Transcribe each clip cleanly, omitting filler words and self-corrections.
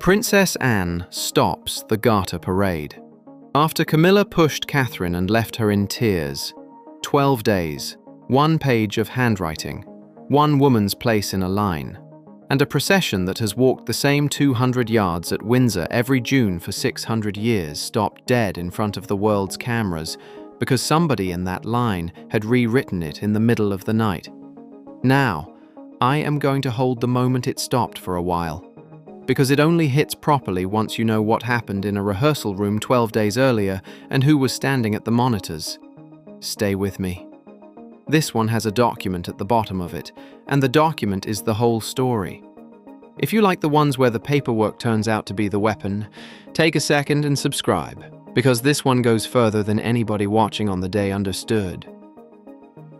Princess Anne stops the Garter Parade. After Camilla pushed Catherine and left her in tears, 12 days, 1 page of handwriting, 1 woman's place in a line, and a procession that has walked the same 200 yards at Windsor every June for 600 years stopped dead in front of the world's cameras because somebody in that line had rewritten it in the middle of the night. Now, I am going to hold the moment it stopped for a while, because it only hits properly once you know what happened in a rehearsal room 12 days earlier and who was standing at the monitors. Stay with me. This one has a document at the bottom of it, and the document is the whole story. If you like the ones where the paperwork turns out to be the weapon, take a second and subscribe, because this one goes further than anybody watching on the day understood.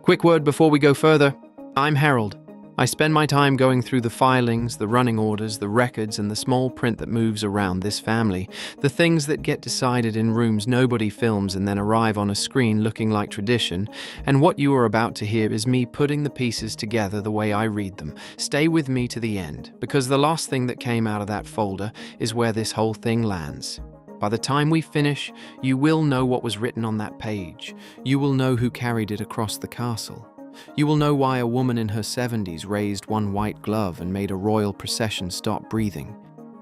Quick word before we go further. I'm Harold. I spend my time going through the filings, the running orders, the records, and the small print that moves around this family, the things that get decided in rooms nobody films and then arrive on a screen looking like tradition, and what you are about to hear is me putting the pieces together the way I read them. Stay with me to the end, because the last thing that came out of that folder is where this whole thing lands. By the time we finish, you will know what was written on that page. You will know who carried it across the castle. You will know why a woman in her 70s raised one white glove and made a royal procession stop breathing.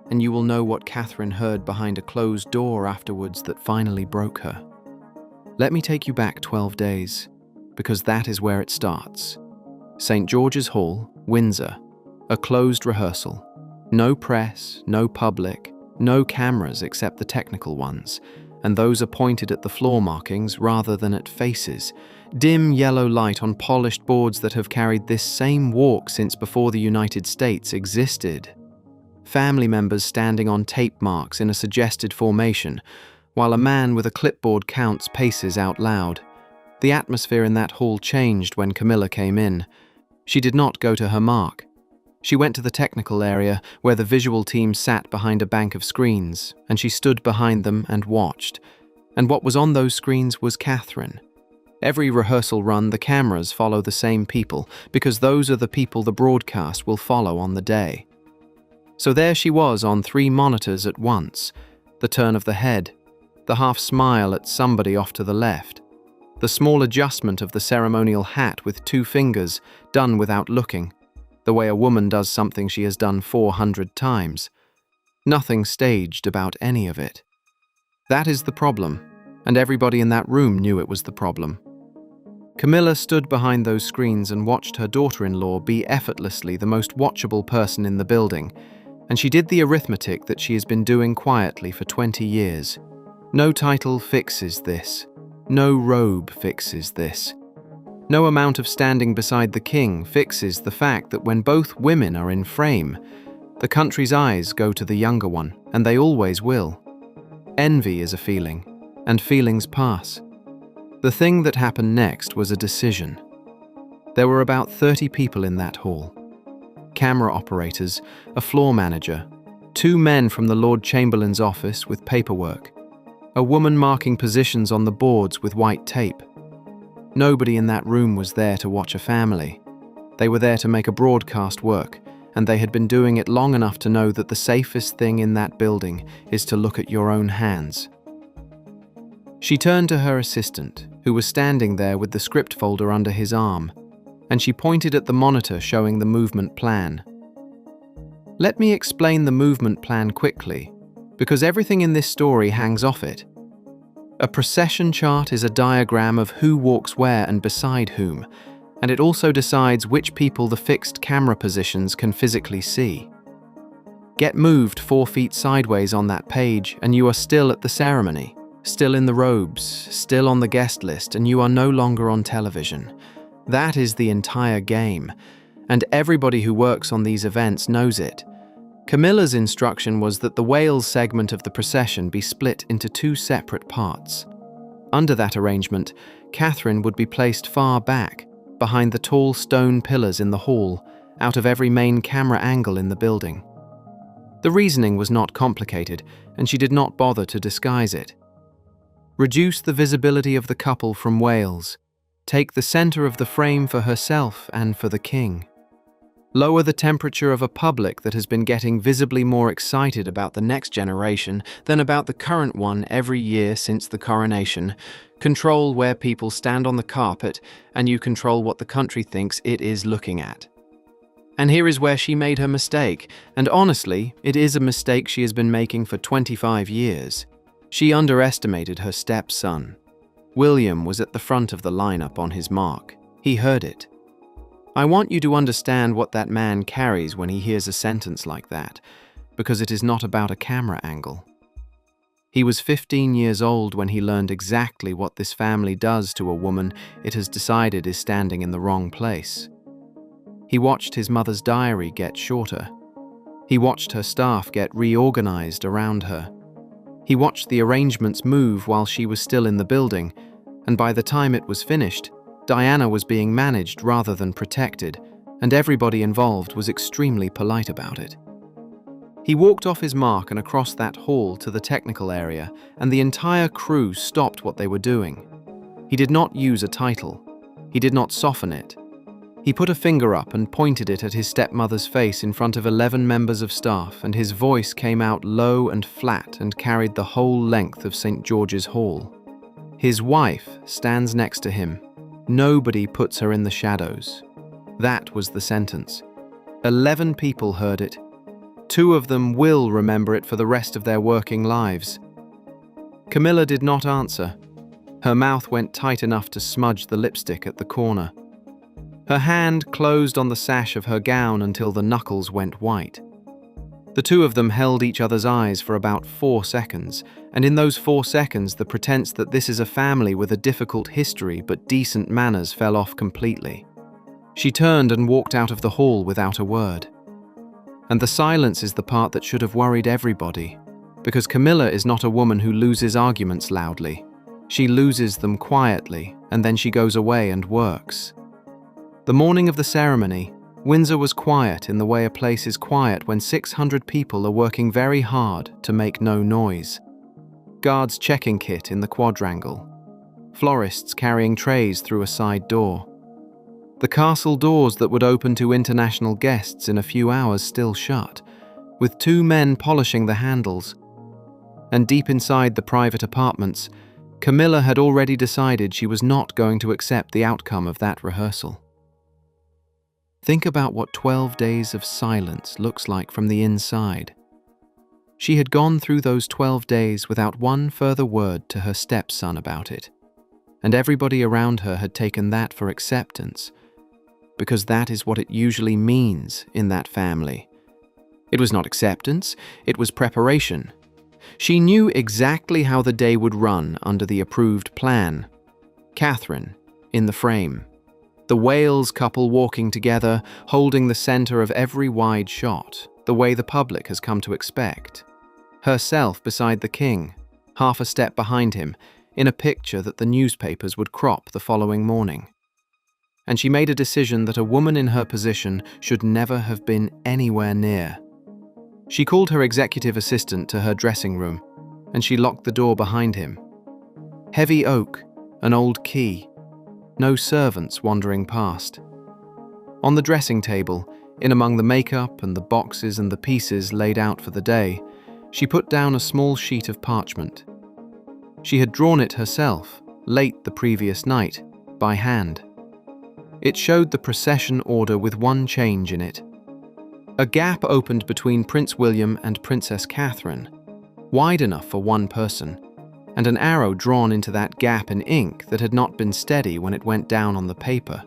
And you will know what Catherine heard behind a closed door afterwards that finally broke her. Let me take you back 12 days, because that is where it starts. St. George's Hall, Windsor, a closed rehearsal. No press, no public, no cameras except the technical ones, and those are pointed at the floor markings rather than at faces. Dim yellow light on polished boards that have carried this same walk since before the United States existed. Family members standing on tape marks in a suggested formation, while a man with a clipboard counts paces out loud. The atmosphere in that hall changed when Camilla came in. She did not go to her mark. She went to the technical area where the visual team sat behind a bank of screens, and she stood behind them and watched. And what was on those screens was Catherine. Every rehearsal run, the cameras follow the same people, because those are the people the broadcast will follow on the day. So there she was on 3 monitors at once, the turn of the head, the half smile at somebody off to the left, the small adjustment of the ceremonial hat with 2 fingers, done without looking, the way a woman does something she has done 400 times. Nothing staged about any of it. That is the problem, and everybody in that room knew it was the problem. Camilla stood behind those screens and watched her daughter-in-law be effortlessly the most watchable person in the building, and she did the arithmetic that she has been doing quietly for 20 years. No title fixes this. No robe fixes this. No amount of standing beside the king fixes the fact that when both women are in frame, the country's eyes go to the younger one, and they always will. Envy is a feeling, and feelings pass. The thing that happened next was a decision. There were about 30 people in that hall. Camera operators, a floor manager, 2 men from the Lord Chamberlain's office with paperwork, a woman marking positions on the boards with white tape. Nobody in that room was there to watch a family. They were there to make a broadcast work, and they had been doing it long enough to know that the safest thing in that building is to look at your own hands. She turned to her assistant, who was standing there with the script folder under his arm, and she pointed at the monitor showing the movement plan. Let me explain the movement plan quickly, because everything in this story hangs off it. A procession chart is a diagram of who walks where and beside whom, and it also decides which people the fixed camera positions can physically see. Get moved 4 feet sideways on that page and you are still at the ceremony, still in the robes, still on the guest list, and you are no longer on television. That is the entire game, and everybody who works on these events knows it. Camilla's instruction was that the Wales segment of the procession be split into 2 separate parts. Under that arrangement, Catherine would be placed far back, behind the tall stone pillars in the hall, out of every main camera angle in the building. The reasoning was not complicated, and she did not bother to disguise it. Reduce the visibility of the couple from Wales. Take the center of the frame for herself and for the king. Lower the temperature of a public that has been getting visibly more excited about the next generation than about the current one every year since the coronation. Control where people stand on the carpet, and you control what the country thinks it is looking at. And here is where she made her mistake, and honestly, it is a mistake she has been making for 25 years. She underestimated her stepson. William was at the front of the lineup on his mark. He heard it. I want you to understand what that man carries when he hears a sentence like that, because it is not about a camera angle. He was 15 years old when he learned exactly what this family does to a woman it has decided is standing in the wrong place. He watched his mother's diary get shorter. He watched her staff get reorganized around her. He watched the arrangements move while she was still in the building, and by the time it was finished, Diana was being managed rather than protected, and everybody involved was extremely polite about it. He walked off his mark and across that hall to the technical area, and the entire crew stopped what they were doing. He did not use a title. He did not soften it. He put a finger up and pointed it at his stepmother's face in front of 11 members of staff, and his voice came out low and flat and carried the whole length of St. George's Hall. His wife stands next to him. Nobody puts her in the shadows. That was the sentence. 11 people heard it. 2 of them will remember it for the rest of their working lives. Camilla did not answer. Her mouth went tight enough to smudge the lipstick at the corner. Her hand closed on the sash of her gown until the knuckles went white. The 2 of them held each other's eyes for about 4 seconds, and in those 4 seconds the pretense that this is a family with a difficult history but decent manners fell off completely. She turned and walked out of the hall without a word. And the silence is the part that should have worried everybody, because Camilla is not a woman who loses arguments loudly. She loses them quietly, and then she goes away and works. The morning of the ceremony, Windsor was quiet in the way a place is quiet when 600 people are working very hard to make no noise. Guards checking kit in the quadrangle. Florists carrying trays through a side door. The castle doors that would open to international guests in a few hours still shut, with 2 men polishing the handles. And deep inside the private apartments, Camilla had already decided she was not going to accept the outcome of that rehearsal. Think about what 12 days of silence looks like from the inside. She had gone through those 12 days without one further word to her stepson about it, and everybody around her had taken that for acceptance, because that is what it usually means in that family. It was not acceptance, it was preparation. She knew exactly how the day would run under the approved plan. Catherine, in the frame. The Wales couple walking together, holding the center of every wide shot, the way the public has come to expect. Herself beside the king, half a step behind him, in a picture that the newspapers would crop the following morning. And she made a decision that a woman in her position should never have been anywhere near. She called her executive assistant to her dressing room, and she locked the door behind him. Heavy oak, an old key. No servants wandering past. On the dressing table, in among the makeup and the boxes and the pieces laid out for the day, she put down a small sheet of parchment. She had drawn it herself, late the previous night, by hand. It showed the procession order with one change in it. A gap opened between Prince William and Princess Catherine, wide enough for one person, and an arrow drawn into that gap in ink that had not been steady when it went down on the paper.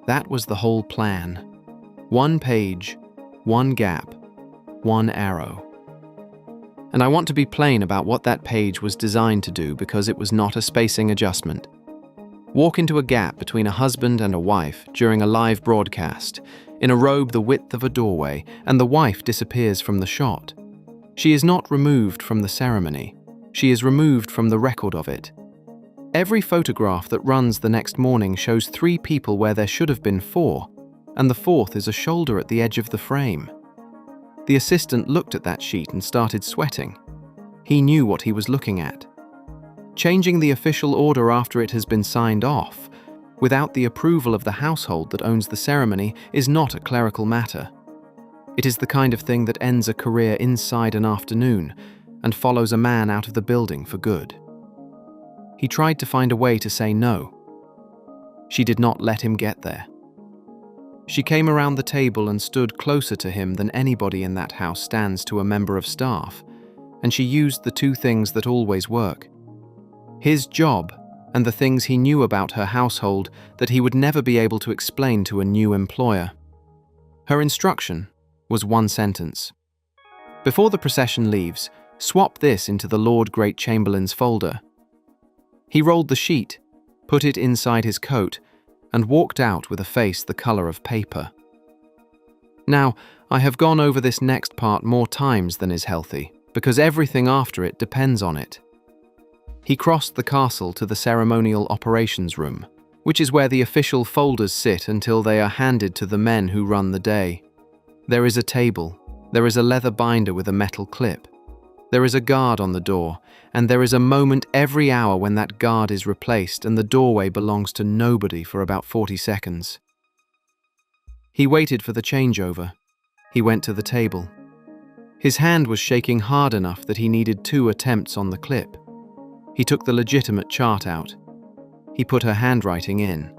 That was the whole plan. 1 page, 1 gap, 1 arrow. And I want to be plain about what that page was designed to do, because it was not a spacing adjustment. Walk into a gap between a husband and a wife during a live broadcast, in a robe the width of a doorway, and the wife disappears from the shot. She is not removed from the ceremony. She is removed from the record of it. Every photograph that runs the next morning shows 3 people where there should have been 4, and the 4th is a shoulder at the edge of the frame. The assistant looked at that sheet and started sweating. He knew what he was looking at. Changing the official order after it has been signed off, without the approval of the household that owns the ceremony is not a clerical matter. It is the kind of thing that ends a career inside an afternoon and follows a man out of the building for good. He tried to find a way to say no. She did not let him get there. She came around the table and stood closer to him than anybody in that house stands to a member of staff, and she used the two things that always work: his job and the things he knew about her household that he would never be able to explain to a new employer. Her instruction was one sentence. Before the procession leaves, swap this into the Lord Great Chamberlain's folder. He rolled the sheet, put it inside his coat, and walked out with a face the colour of paper. Now, I have gone over this next part more times than is healthy, because everything after it depends on it. He crossed the castle to the ceremonial operations room, which is where the official folders sit until they are handed to the men who run the day. There is a table, there is a leather binder with a metal clip, there is a guard on the door, and there is a moment every hour when that guard is replaced and the doorway belongs to nobody for about 40 seconds. He waited for the changeover. He went to the table. His hand was shaking hard enough that he needed 2 attempts on the clip. He took the legitimate chart out. He put her handwriting in.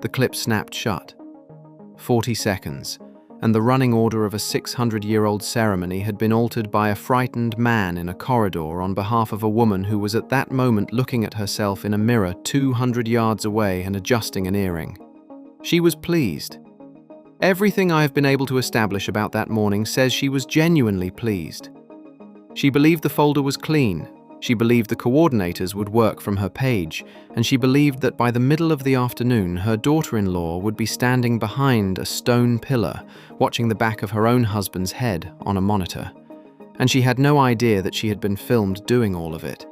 The clip snapped shut. 40 seconds, and the running order of a 600-year-old ceremony had been altered by a frightened man in a corridor on behalf of a woman who was at that moment looking at herself in a mirror 200 yards away and adjusting an earring. She was pleased. Everything I have been able to establish about that morning says she was genuinely pleased. She believed the folder was clean. She believed the coordinators would work from her page, and she believed that by the middle of the afternoon her daughter-in-law would be standing behind a stone pillar, watching the back of her own husband's head on a monitor. And she had no idea that she had been filmed doing all of it.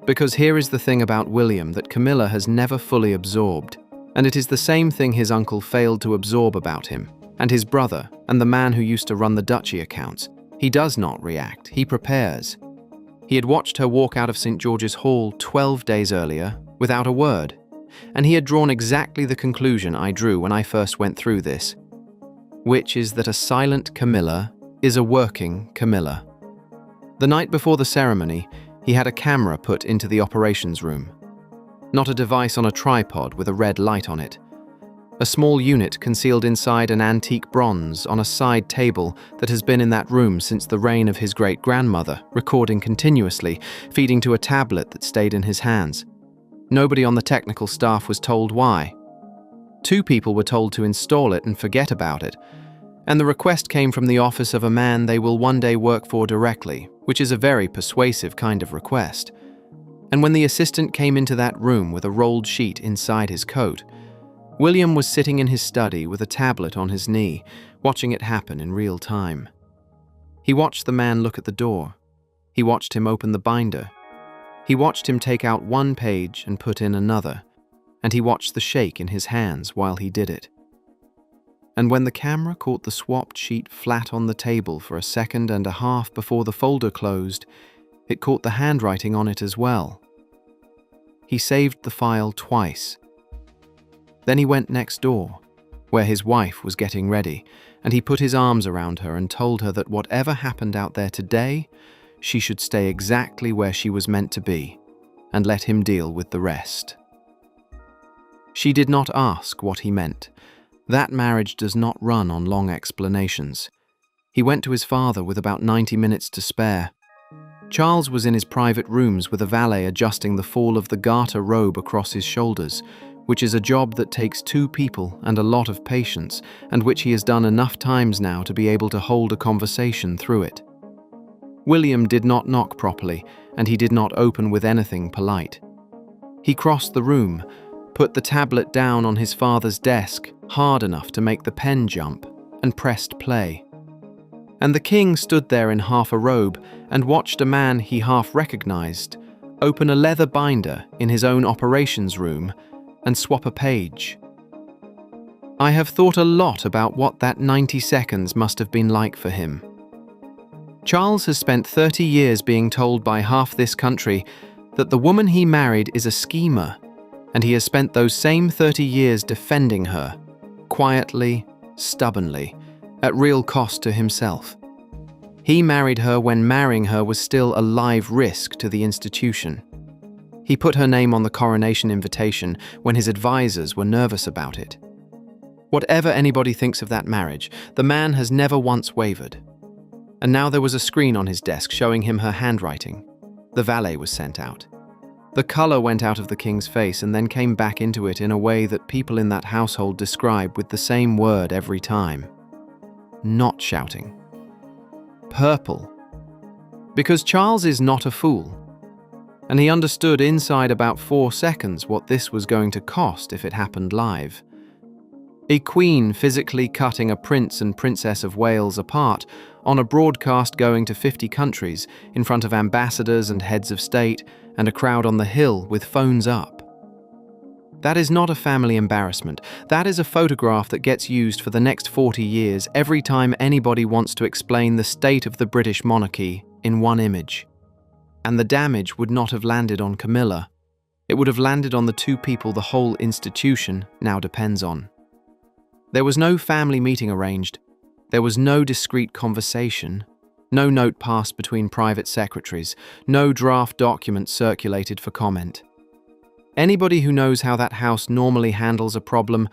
Because here is the thing about William that Camilla has never fully absorbed, and it is the same thing his uncle failed to absorb about him, and his brother, and the man who used to run the duchy accounts. He does not react, he prepares. He had watched her walk out of St. George's Hall 12 days earlier, without a word, and he had drawn exactly the conclusion I drew when I first went through this, which is that a silent Camilla is a working Camilla. The night before the ceremony, he had a camera put into the operations room. Not a device on a tripod with a red light on it. A small unit concealed inside an antique bronze on a side table that has been in that room since the reign of his great-grandmother, recording continuously, feeding to a tablet that stayed in his hands. Nobody on the technical staff was told why. 2 people were told to install it and forget about it, and the request came from the office of a man they will one day work for directly, which is a very persuasive kind of request. And when the assistant came into that room with a rolled sheet inside his coat, William was sitting in his study with a tablet on his knee, watching it happen in real time. He watched the man look at the door. He watched him open the binder. He watched him take out one page and put in another, and he watched the shake in his hands while he did it. And when the camera caught the swapped sheet flat on the table for a second and a half before the folder closed, it caught the handwriting on it as well. He saved the file twice. Then he went next door, where his wife was getting ready, and he put his arms around her and told her that whatever happened out there today, she should stay exactly where she was meant to be, and let him deal with the rest. She did not ask what he meant. That marriage does not run on long explanations. He went to his father with about 90 minutes to spare. Charles was in his private rooms with a valet adjusting the fall of the garter robe across his shoulders, which is a job that takes 2 people and a lot of patience, and which he has done enough times now to be able to hold a conversation through it. William did not knock properly, and he did not open with anything polite. He crossed the room, put the tablet down on his father's desk, hard enough to make the pen jump, and pressed play. And the king stood there in half a robe and watched a man he half recognized open a leather binder in his own operations room and swap a page. I have thought a lot about what that 90 seconds must have been like for him. Charles has spent 30 years being told by half this country that the woman he married is a schemer, and he has spent those same 30 years defending her, quietly, stubbornly, at real cost to himself. He married her when marrying her was still a live risk to the institution. He put her name on the coronation invitation when his advisors were nervous about it. Whatever anybody thinks of that marriage, the man has never once wavered. And now there was a screen on his desk showing him her handwriting. The valet was sent out. The colour went out of the king's face and then came back into it in a way that people in that household describe with the same word every time. Not shouting. Purple. Because Charles is not a fool. And he understood inside about 4 seconds what this was going to cost if it happened live. A queen physically cutting a prince and princess of Wales apart on a broadcast going to 50 countries in front of ambassadors and heads of state and a crowd on the hill with phones up. That is not a family embarrassment. That is a photograph that gets used for the next 40 years every time anybody wants to explain the state of the British monarchy in one image. And the damage would not have landed on Camilla. It would have landed on the 2 people the whole institution now depends on. There was no family meeting arranged. There was no discreet conversation. No note passed between private secretaries. No draft document circulated for comment. Anybody who knows how that house normally handles a problem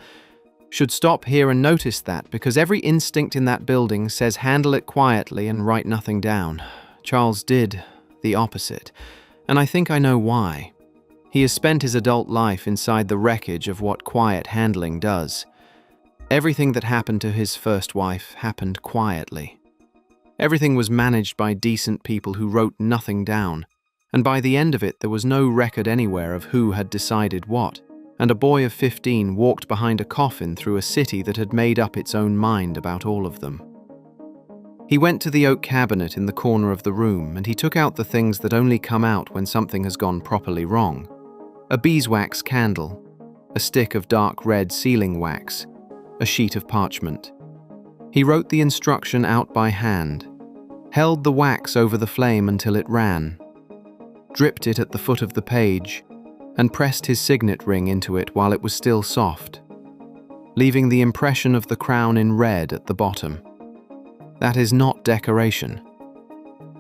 should stop here and notice that, because every instinct in that building says handle it quietly and write nothing down. Charles did the opposite, and I think I know why. He has spent his adult life inside the wreckage of what quiet handling does. Everything that happened to his first wife happened quietly. Everything was managed by decent people who wrote nothing down, and by the end of it there was no record anywhere of who had decided what, and a boy of 15 walked behind a coffin through a city that had made up its own mind about all of them. He went to the oak cabinet in the corner of the room and he took out the things that only come out when something has gone properly wrong. A beeswax candle, a stick of dark red sealing wax, a sheet of parchment. He wrote the instruction out by hand, held the wax over the flame until it ran, dripped it at the foot of the page, and pressed his signet ring into it while it was still soft, leaving the impression of the crown in red at the bottom. That is not decoration.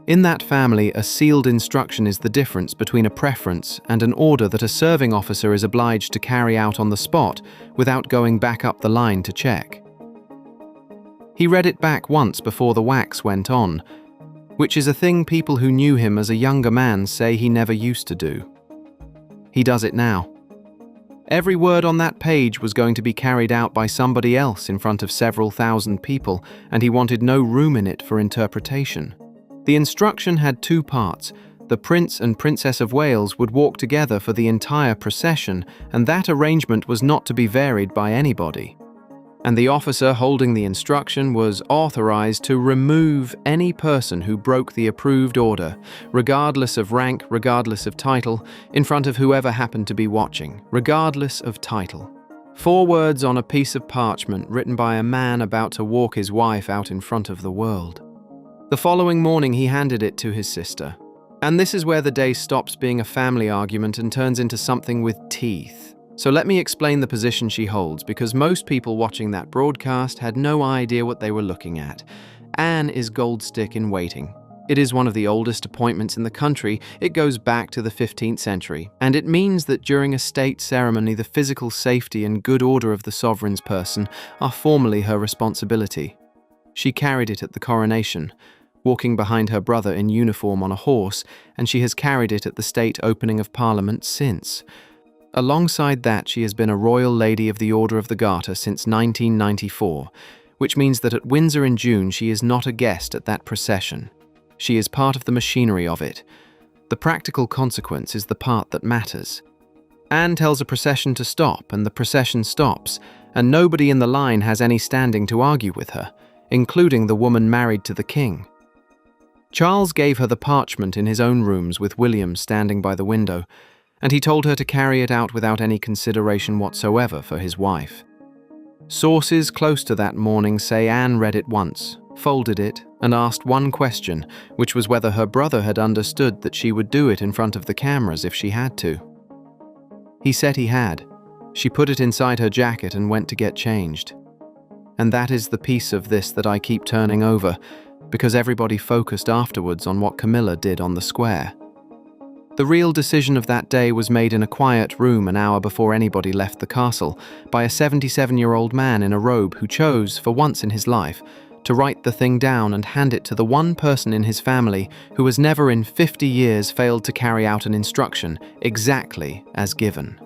In that family, a sealed instruction is the difference between a preference and an order that a serving officer is obliged to carry out on the spot without going back up the line to check. He read it back once before the wax went on, which is a thing people who knew him as a younger man say he never used to do. He does it now. Every word on that page was going to be carried out by somebody else in front of several thousand people, and he wanted no room in it for interpretation. The instruction had 2 parts. The Prince and Princess of Wales would walk together for the entire procession, and that arrangement was not to be varied by anybody. And the officer holding the instruction was authorized to remove any person who broke the approved order, regardless of rank, regardless of title, in front of whoever happened to be watching, regardless of title. 4 words on a piece of parchment written by a man about to walk his wife out in front of the world. The following morning he handed it to his sister. And this is where the day stops being a family argument and turns into something with teeth. So let me explain the position she holds, because most people watching that broadcast had no idea what they were looking at. Anne is gold stick in waiting. It is one of the oldest appointments in the country. It goes back to the 15th century, and it means that during a state ceremony the physical safety and good order of the sovereign's person are formally her responsibility. She carried it at the coronation, walking behind her brother in uniform on a horse, and she has carried it at the state opening of Parliament since. Alongside that, she has been a Royal Lady of the Order of the Garter since 1994, which means that at Windsor in June she is not a guest at that procession. She is part of the machinery of it. The practical consequence is the part that matters. Anne tells a procession to stop, and the procession stops, and nobody in the line has any standing to argue with her, including the woman married to the king. Charles gave her the parchment in his own rooms with William standing by the window, and he told her to carry it out without any consideration whatsoever for his wife. Sources close to that morning say Anne read it once, folded it, and asked one question, which was whether her brother had understood that she would do it in front of the cameras if she had to. He said he had. She put it inside her jacket and went to get changed. And that is the piece of this that I keep turning over, because everybody focused afterwards on what Camilla did on the square. The real decision of that day was made in a quiet room an hour before anybody left the castle by a 77-year-old man in a robe who chose, for once in his life, to write the thing down and hand it to the one person in his family who has never in 50 years failed to carry out an instruction exactly as given.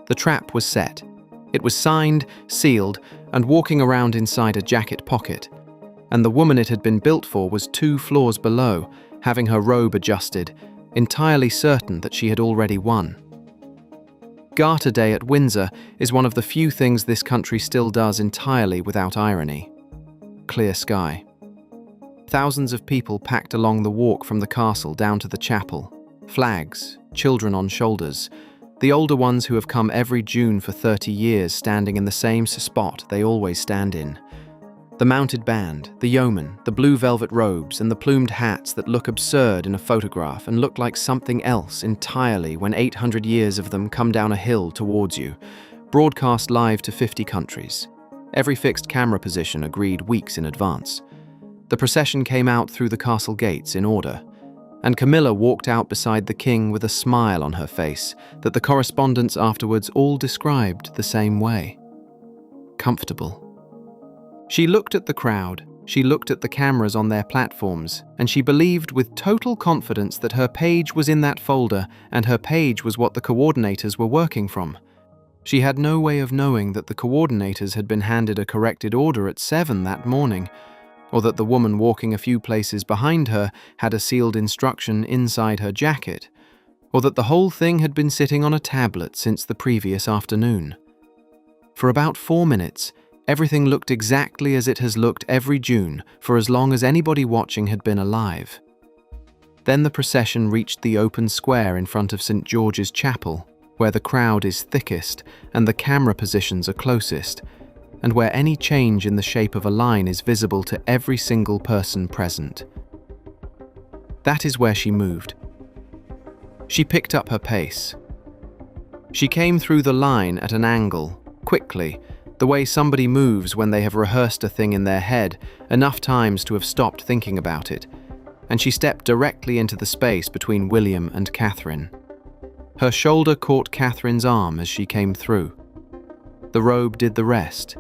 The trap was set. It was signed, sealed, and walking around inside a jacket pocket, and the woman it had been built for was 2 floors below, having her robe adjusted, entirely certain that she had already won. Garter Day at Windsor is one of the few things this country still does entirely without irony. Clear sky. Thousands of people packed along the walk from the castle down to the chapel. Flags, children on shoulders, the older ones who have come every June for 30 years standing in the same spot they always stand in. The mounted band, the yeomen, the blue velvet robes and the plumed hats that look absurd in a photograph and look like something else entirely when 800 years of them come down a hill towards you, broadcast live to 50 countries. Every fixed camera position agreed weeks in advance. The procession came out through the castle gates in order, and Camilla walked out beside the king with a smile on her face that the correspondents afterwards all described the same way. Comfortable. She looked at the crowd, she looked at the cameras on their platforms, and she believed with total confidence that her page was in that folder and her page was what the coordinators were working from. She had no way of knowing that the coordinators had been handed a corrected order at 7 that morning, or that the woman walking a few places behind her had a sealed instruction inside her jacket, or that the whole thing had been sitting on a tablet since the previous afternoon. For about 4 minutes, everything looked exactly as it has looked every June for as long as anybody watching had been alive. Then the procession reached the open square in front of St. George's Chapel, where the crowd is thickest and the camera positions are closest, and where any change in the shape of a line is visible to every single person present. That is where she moved. She picked up her pace. She came through the line at an angle, quickly, the way somebody moves when they have rehearsed a thing in their head enough times to have stopped thinking about it, and she stepped directly into the space between William and Catherine. Her shoulder caught Catherine's arm as she came through. The robe did the rest.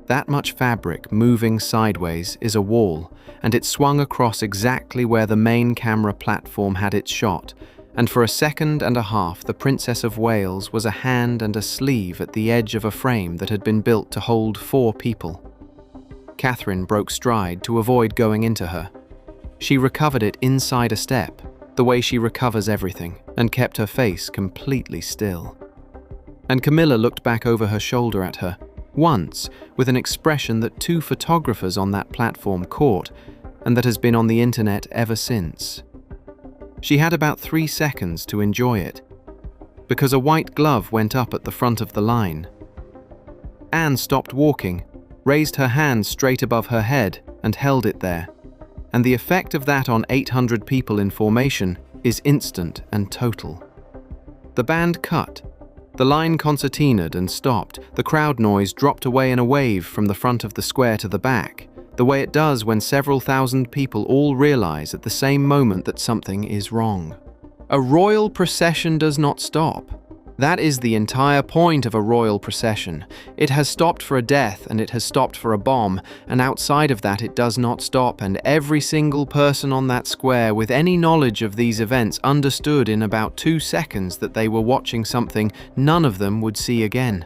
That much fabric moving sideways is a wall, and it swung across exactly where the main camera platform had its shot, and for a second and a half the Princess of Wales was a hand and a sleeve at the edge of a frame that had been built to hold 4 people. Catherine broke stride to avoid going into her. She recovered it inside a step, the way she recovers everything, and kept her face completely still. And Camilla looked back over her shoulder at her, once with an expression that 2 photographers on that platform caught, and that has been on the internet ever since. She had about 3 seconds to enjoy it, because a white glove went up at the front of the line. Anne stopped walking, raised her hand straight above her head, and held it there, and the effect of that on 800 people in formation is instant and total. The band cut. The line concertinaed and stopped. The crowd noise dropped away in a wave from the front of the square to the back, the way it does when several thousand people all realize at the same moment that something is wrong. A royal procession does not stop. That is the entire point of a royal procession. It has stopped for a death and it has stopped for a bomb, and outside of that it does not stop, and every single person on that square with any knowledge of these events understood in about 2 seconds that they were watching something none of them would see again.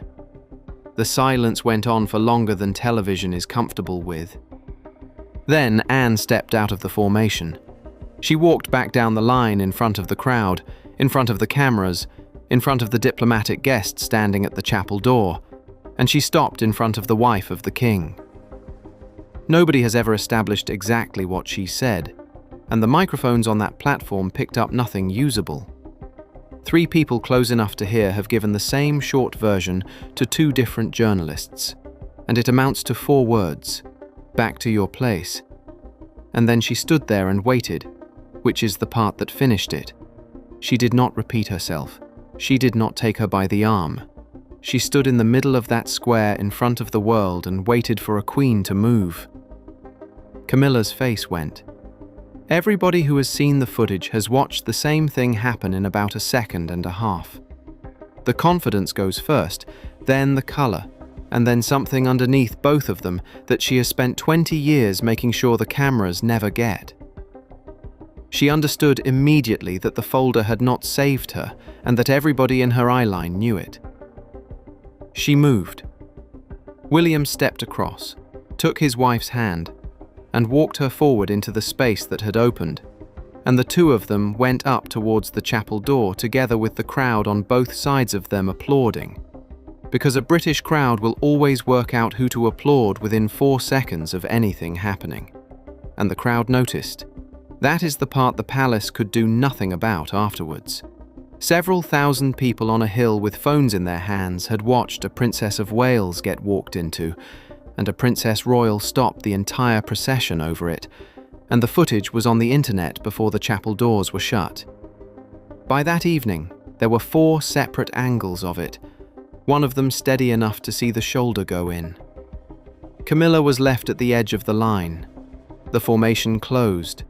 The silence went on for longer than television is comfortable with. Then Anne stepped out of the formation. She walked back down the line in front of the crowd, in front of the cameras, in front of the diplomatic guests standing at the chapel door, and she stopped in front of the wife of the king. Nobody has ever established exactly what she said, and the microphones on that platform picked up nothing usable. 3 people close enough to hear have given the same short version to 2 different journalists, and it amounts to 4 words: "Back to your place." And then she stood there and waited, which is the part that finished it. She did not repeat herself. She did not take her by the arm. She stood in the middle of that square in front of the world and waited for a queen to move. Camilla's face went. Everybody who has seen the footage has watched the same thing happen in about a second and a half. The confidence goes first, then the color, and then something underneath both of them that she has spent 20 years making sure the cameras never get. She understood immediately that the folder had not saved her and that everybody in her eyeline knew it. She moved. William stepped across, took his wife's hand, and walked her forward into the space that had opened, and the two of them went up towards the chapel door together with the crowd on both sides of them applauding. Because a British crowd will always work out who to applaud within 4 seconds of anything happening. And the crowd noticed. That is the part the palace could do nothing about afterwards. Several thousand people on a hill with phones in their hands had watched a Princess of Wales get walked into, and a Princess Royal stopped the entire procession over it, and the footage was on the internet before the chapel doors were shut. By that evening, there were 4 separate angles of it, one of them steady enough to see the shoulder go in. Camilla was left at the edge of the line. The formation closed.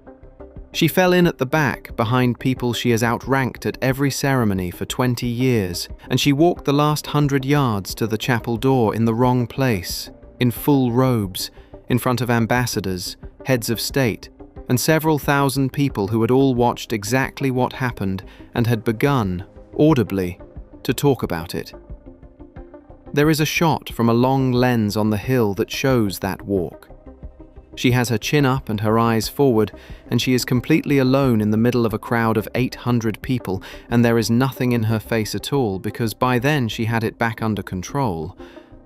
She fell in at the back, behind people she has outranked at every ceremony for 20 years, and she walked the last 100 yards to the chapel door in the wrong place, in full robes, in front of ambassadors, heads of state, and several thousand people who had all watched exactly what happened and had begun, audibly, to talk about it. There is a shot from a long lens on the hill that shows that walk. She has her chin up and her eyes forward, and she is completely alone in the middle of a crowd of 800 people, and there is nothing in her face at all because by then she had it back under control.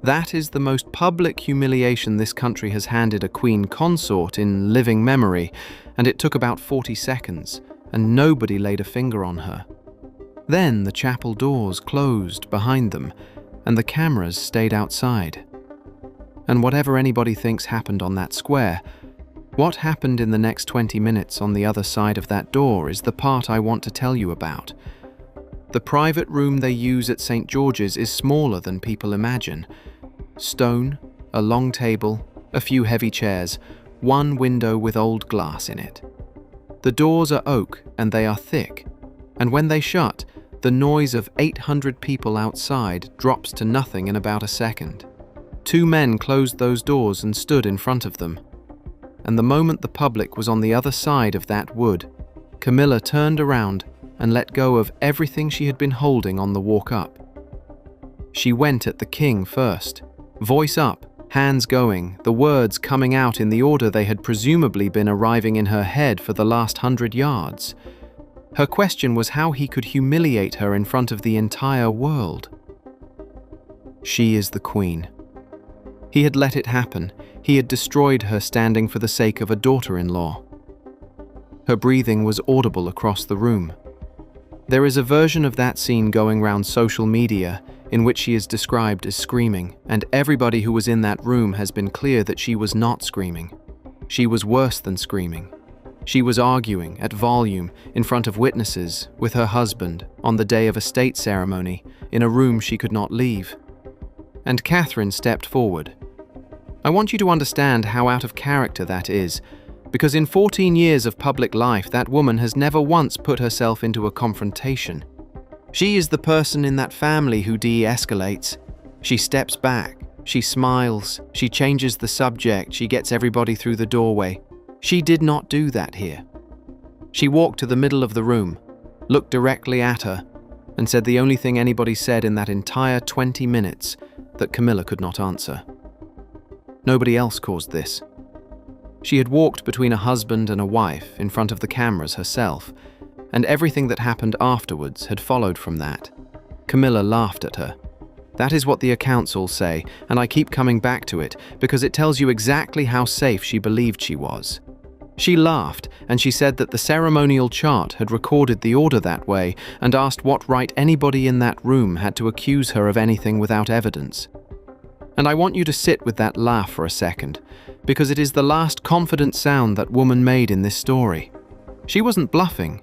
That is the most public humiliation this country has handed a queen consort in living memory, and it took about 40 seconds, and nobody laid a finger on her. Then the chapel doors closed behind them, and the cameras stayed outside. And whatever anybody thinks happened on that square, what happened in the next 20 minutes on the other side of that door is the part I want to tell you about. The private room they use at St. George's is smaller than people imagine. Stone, a long table, a few heavy chairs, one window with old glass in it. The doors are oak and they are thick, and when they shut, the noise of 800 people outside drops to nothing in about a second. 2 men closed those doors and stood in front of them. And the moment the public was on the other side of that wood, Camilla turned around and let go of everything she had been holding on the walk up. She went at the king first, voice up, hands going, the words coming out in the order they had presumably been arriving in her head for the last 100 yards. Her question was how he could humiliate her in front of the entire world. She is the queen. He had let it happen. He had destroyed her standing for the sake of a daughter-in-law. Her breathing was audible across the room. There is a version of that scene going round social media in which she is described as screaming, and everybody who was in that room has been clear that she was not screaming. She was worse than screaming. She was arguing at volume in front of witnesses with her husband on the day of a state ceremony in a room she could not leave. And Catherine stepped forward. I want you to understand how out of character that is, because in 14 years of public life, that woman has never once put herself into a confrontation. She is the person in that family who de-escalates. She steps back, she smiles, she changes the subject, she gets everybody through the doorway. She did not do that here. She walked to the middle of the room, looked directly at her, and said the only thing anybody said in that entire 20 minutes that Camilla could not answer. Nobody else caused this. She had walked between a husband and a wife in front of the cameras herself, and everything that happened afterwards had followed from that. Camilla laughed at her. That is what the accounts all say, and I keep coming back to it because it tells you exactly how safe she believed she was. She laughed, and she said that the ceremonial chart had recorded the order that way and asked what right anybody in that room had to accuse her of anything without evidence. And I want you to sit with that laugh for a second, because it is the last confident sound that woman made in this story. She wasn't bluffing.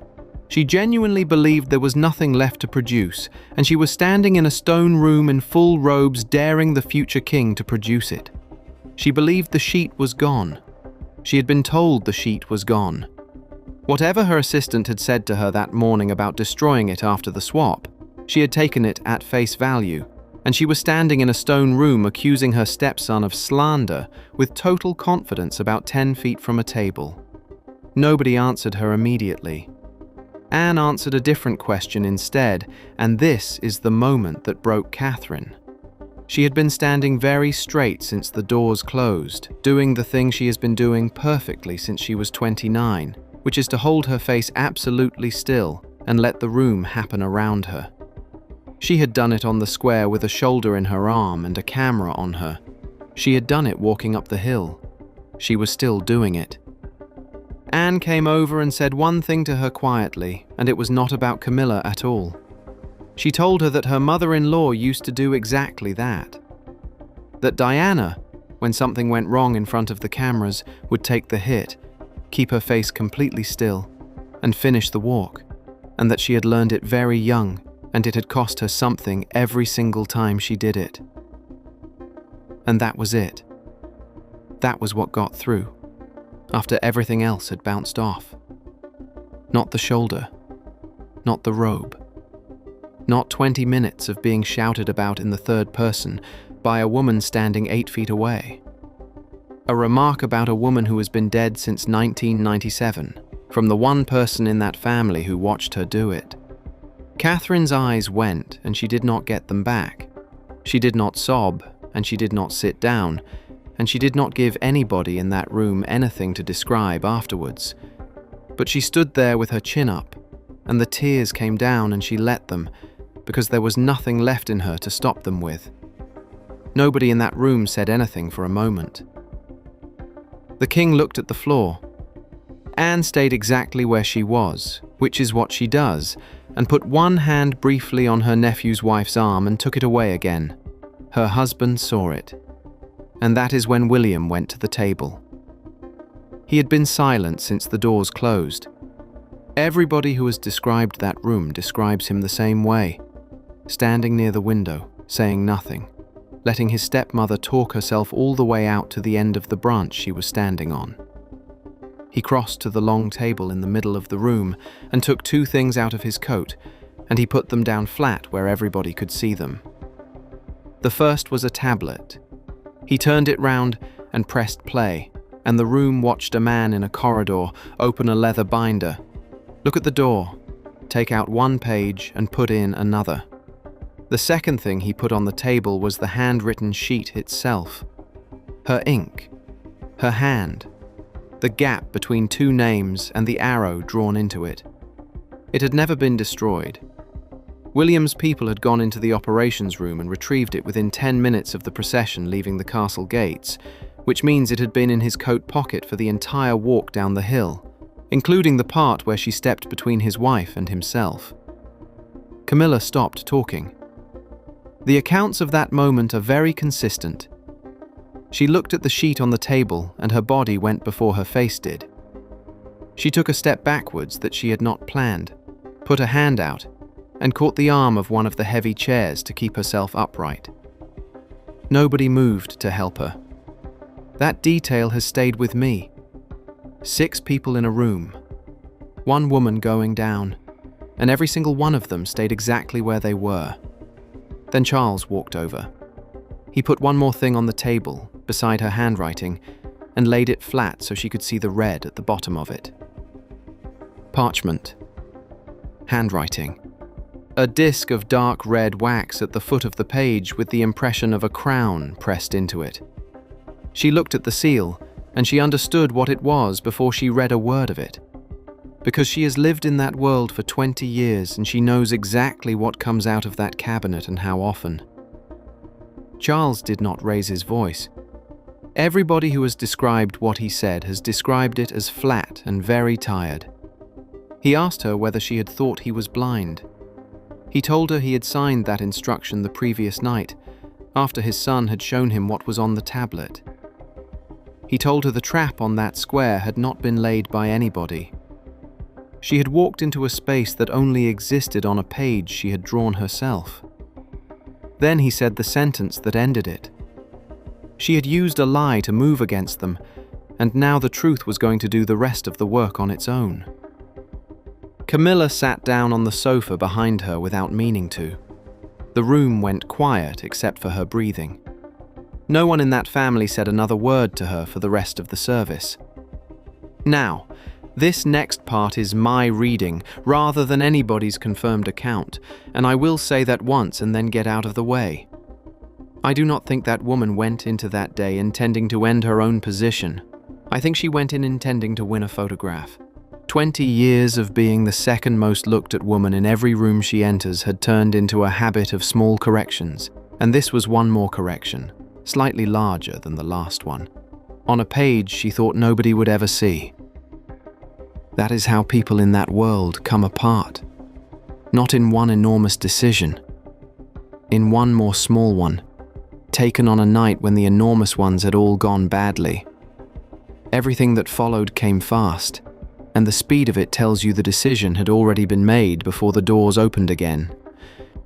She genuinely believed there was nothing left to produce, and she was standing in a stone room in full robes daring the future king to produce it. She believed the sheet was gone. She had been told the sheet was gone. Whatever her assistant had said to her that morning about destroying it after the swap, she had taken it at face value, and she was standing in a stone room accusing her stepson of slander with total confidence about 10 feet from a table. Nobody answered her immediately. Anne answered a different question instead, and this is the moment that broke Catherine. She had been standing very straight since the doors closed, doing the thing she has been doing perfectly since she was 29, which is to hold her face absolutely still and let the room happen around her. She had done it on the square with a shoulder in her arm and a camera on her. She had done it walking up the hill. She was still doing it. Anne came over and said one thing to her quietly, and it was not about Camilla at all. She told her that her mother-in-law used to do exactly that. That Diana, when something went wrong in front of the cameras, would take the hit, keep her face completely still, and finish the walk, and that she had learned it very young, and it had cost her something every single time she did it. And that was it. That was what got through, after everything else had bounced off. Not the shoulder, not the robe, not 20 minutes of being shouted about in the third person by a woman standing 8 feet away. A remark about a woman who has been dead since 1997, from the one person in that family who watched her do it. Catherine's eyes went, and she did not get them back. She did not sob, and she did not sit down, and she did not give anybody in that room anything to describe afterwards. But she stood there with her chin up, and the tears came down and she let them, because there was nothing left in her to stop them with. Nobody in that room said anything for a moment. The king looked at the floor. Anne stayed exactly where she was, which is what she does, and put one hand briefly on her nephew's wife's arm and took it away again. Her husband saw it. And that is when William went to the table. He had been silent since the doors closed. Everybody who has described that room describes him the same way, standing near the window, saying nothing, letting his stepmother talk herself all the way out to the end of the branch she was standing on. He crossed to the long table in the middle of the room and took 2 things out of his coat, and he put them down flat where everybody could see them. The first was a tablet. He turned it round and pressed play, and the room watched a man in a corridor open a leather binder, look at the door, take out one page and put in another. The second thing he put on the table was the handwritten sheet itself. Her ink, her hand, the gap between 2 names and the arrow drawn into it. It had never been destroyed. William's people had gone into the operations room and retrieved it within 10 minutes of the procession leaving the castle gates, which means it had been in his coat pocket for the entire walk down the hill, including the part where she stepped between his wife and himself. Camilla stopped talking. The accounts of that moment are very consistent. She looked at the sheet on the table and her body went before her face did. She took a step backwards that she had not planned, put a hand out, and caught the arm of one of the heavy chairs to keep herself upright. Nobody moved to help her. That detail has stayed with me. 6 people in a room, 1 woman going down, and every single one of them stayed exactly where they were. Then Charles walked over. He put one more thing on the table, beside her handwriting, and laid it flat so she could see the red at the bottom of it. Parchment. Handwriting. A disc of dark red wax at the foot of the page with the impression of a crown pressed into it. She looked at the seal, and she understood what it was before she read a word of it. Because she has lived in that world for 20 years and she knows exactly what comes out of that cabinet and how often. Charles did not raise his voice. Everybody who has described what he said has described it as flat and very tired. He asked her whether she had thought he was blind. He told her he had signed that instruction the previous night, after his son had shown him what was on the tablet. He told her the trap on that square had not been laid by anybody. She had walked into a space that only existed on a page she had drawn herself. Then he said the sentence that ended it. She had used a lie to move against them, and now the truth was going to do the rest of the work on its own. Camilla sat down on the sofa behind her without meaning to. The room went quiet except for her breathing. No one in that family said another word to her for the rest of the service. Now, this next part is my reading rather than anybody's confirmed account, and I will say that once and then get out of the way. I do not think that woman went into that day intending to end her own position. I think she went in intending to win a photograph. 20 years of being the second most looked at woman in every room she enters had turned into a habit of small corrections, and this was one more correction, slightly larger than the last one, on a page she thought nobody would ever see. That is how people in that world come apart. Not in one enormous decision. In one more small one, taken on a night when the enormous ones had all gone badly. Everything that followed came fast, and the speed of it tells you the decision had already been made before the doors opened again.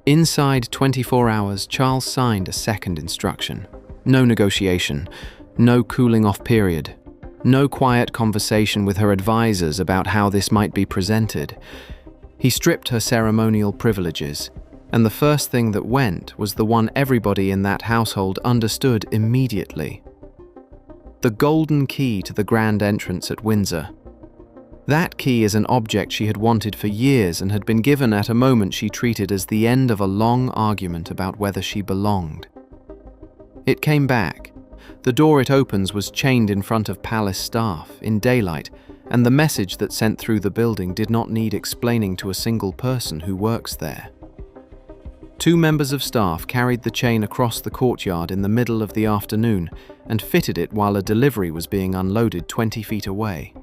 Inside 24 hours, Charles signed a second instruction. No negotiation, no cooling off period, no quiet conversation with her advisors about how this might be presented. He stripped her ceremonial privileges, and the first thing that went was the one everybody in that household understood immediately. The golden key to the grand entrance at Windsor. That key is an object she had wanted for years and had been given at a moment she treated as the end of a long argument about whether she belonged. It came back. The door it opens was chained in front of palace staff, in daylight, and the message that sent through the building did not need explaining to a single person who works there. 2 members of staff carried the chain across the courtyard in the middle of the afternoon and fitted it while a delivery was being unloaded 20 feet away.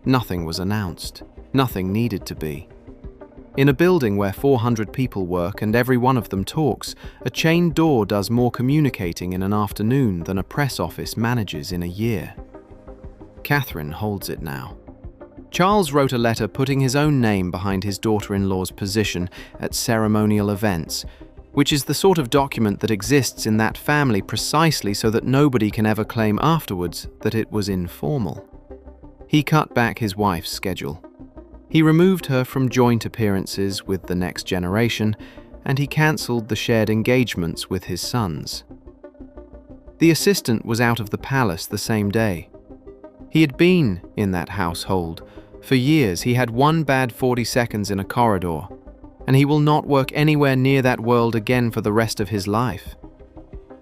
Nothing was announced. Nothing needed to be. In a building where 400 people work and every one of them talks, a chained door does more communicating in an afternoon than a press office manages in a year. Catherine holds it now. Charles wrote a letter putting his own name behind his daughter-in-law's position at ceremonial events, which is the sort of document that exists in that family precisely so that nobody can ever claim afterwards that it was informal. He cut back his wife's schedule. He removed her from joint appearances with the next generation, and he cancelled the shared engagements with his sons. The assistant was out of the palace the same day. He had been in that household. For years he had one bad 40 seconds in a corridor, and he will not work anywhere near that world again for the rest of his life.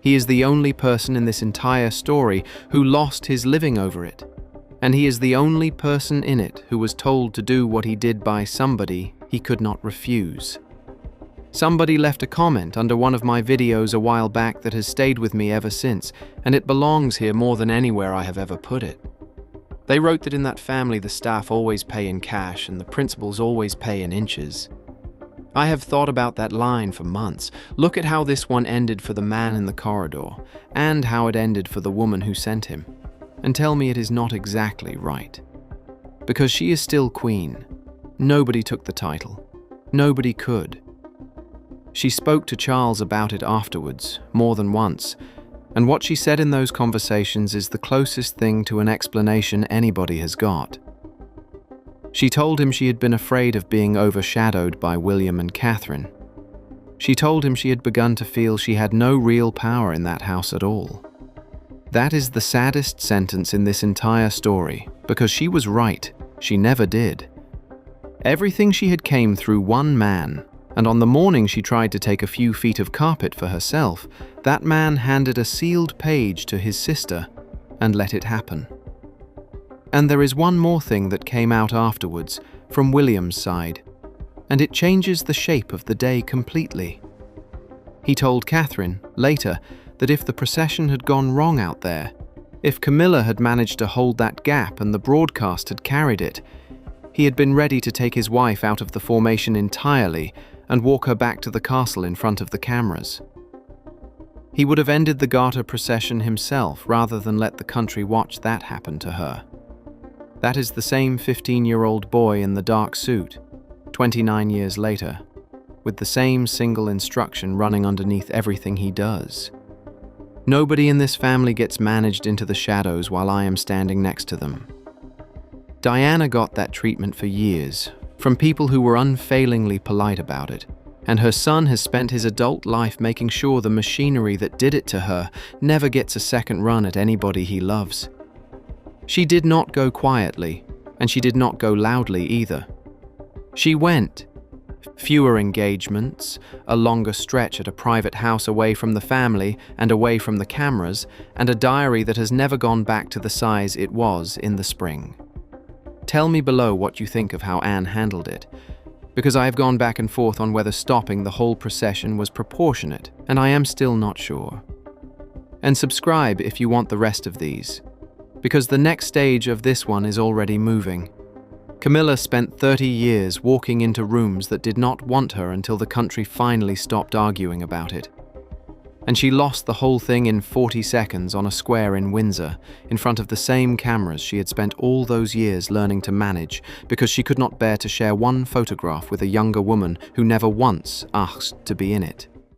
He is the only person in this entire story who lost his living over it. And he is the only person in it who was told to do what he did by somebody he could not refuse. Somebody left a comment under one of my videos a while back that has stayed with me ever since, and it belongs here more than anywhere I have ever put it. They wrote that in that family the staff always pay in cash and the principals always pay in inches. I have thought about that line for months. Look at how this one ended for the man in the corridor, and how it ended for the woman who sent him. And tell me it is not exactly right. Because she is still queen. Nobody took the title. Nobody could. She spoke to Charles about it afterwards, more than once, and what she said in those conversations is the closest thing to an explanation anybody has got. She told him she had been afraid of being overshadowed by William and Catherine. She told him she had begun to feel she had no real power in that house at all. That is the saddest sentence in this entire story, because she was right, she never did. Everything she had came through one man, and on the morning she tried to take a few feet of carpet for herself, that man handed a sealed page to his sister and let it happen. And there is one more thing that came out afterwards, from William's side, and it changes the shape of the day completely. He told Catherine, later, that if the procession had gone wrong out there, if Camilla had managed to hold that gap and the broadcast had carried it, he had been ready to take his wife out of the formation entirely and walk her back to the castle in front of the cameras. He would have ended the Garter procession himself rather than let the country watch that happen to her. That is the same 15-year-old boy in the dark suit, 29 years later, with the same single instruction running underneath everything he does. Nobody in this family gets managed into the shadows while I am standing next to them. Diana got that treatment for years, from people who were unfailingly polite about it, and her son has spent his adult life making sure the machinery that did it to her never gets a second run at anybody he loves. She did not go quietly, and she did not go loudly either. She went. Fewer engagements, a longer stretch at a private house away from the family and away from the cameras, and a diary that has never gone back to the size it was in the spring. Tell me below what you think of how Anne handled it, because I have gone back and forth on whether stopping the whole procession was proportionate, and I am still not sure. And subscribe if you want the rest of these, because the next stage of this one is already moving. Camilla spent 30 years walking into rooms that did not want her until the country finally stopped arguing about it. And she lost the whole thing in 40 seconds on a square in Windsor, in front of the same cameras she had spent all those years learning to manage, because she could not bear to share one photograph with a younger woman who never once asked to be in it.